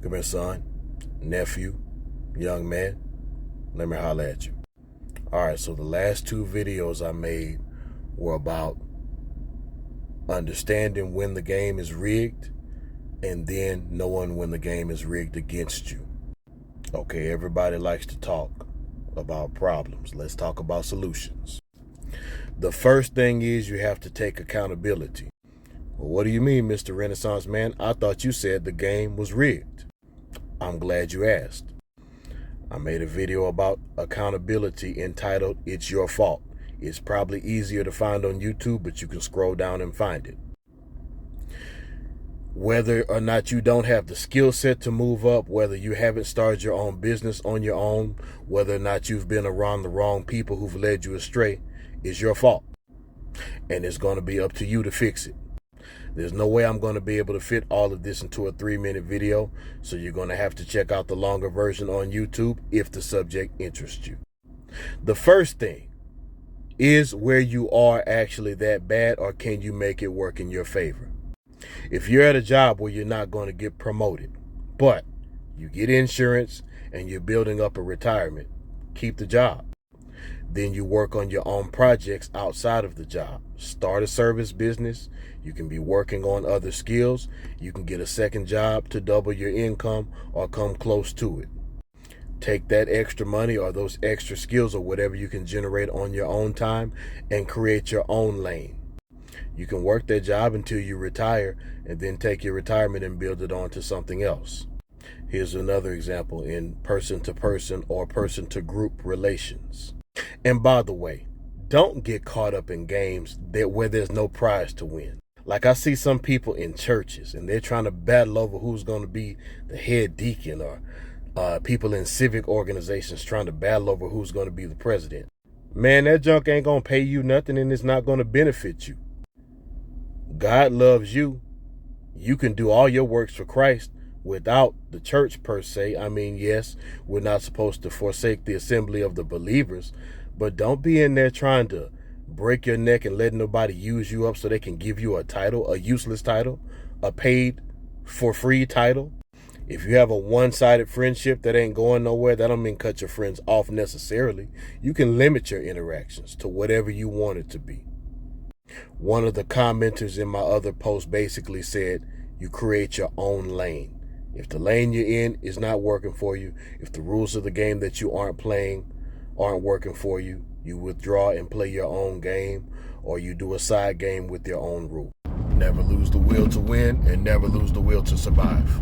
Come here, son, nephew, young man. Let me holler at you. All right, so the last two videos I made were about understanding when the game is rigged and then knowing when the game is rigged against you. Okay, everybody likes to talk about problems. Let's talk about solutions. The first thing is you have to take accountability. Well, what do you mean, Mr. Renaissance Man? I thought you said the game was rigged. I'm glad you asked. I made a video about accountability entitled It's Your Fault. It's probably easier to find on YouTube, but you can scroll down and find it. Whether or not you don't have the skill set to move up, whether you haven't started your own business on your own, whether or not you've been around the wrong people who've led you astray, is your fault. And it's going to be up to you to fix it. There's no way I'm going to be able to fit all of this into a 3-minute video, so you're going to have to check out the longer version on YouTube if the subject interests you. The first thing is where you are actually that bad, or can you make it work in your favor? If you're at a job where you're not going to get promoted, but you get insurance and you're building up a retirement, keep the job. Then you work on your own projects outside of the job. Start a service business. You can be working on other skills. You can get a second job to double your income or come close to it. Take that extra money or those extra skills or whatever you can generate on your own time and create your own lane. You can work that job until you retire and then take your retirement and build it onto something else. Here's another example in person-to-person or person-to-group relations. And by the way, don't get caught up in games where there's no prize to win. Like I see some people in churches and they're trying to battle over who's going to be the head deacon, or people in civic organizations trying to battle over who's going to be the president. Man, that junk ain't going to pay you nothing and it's not going to benefit you. God loves you. You can do all your works for Christ without the church per se. I mean, yes, we're not supposed to forsake the assembly of the believers, but don't be in there trying to break your neck and let nobody use you up so they can give you a title, a useless title, a paid for free title. If you have a one-sided friendship that ain't going nowhere, that don't mean cut your friends off necessarily. You can limit your interactions to whatever you want it to be. One of the commenters in my other post basically said, you create your own lane. If the lane you're in is not working for you, if the rules of the game that you aren't playing aren't working for you, you withdraw and play your own game, or you do a side game with your own rule. Never lose the will to win and never lose the will to survive.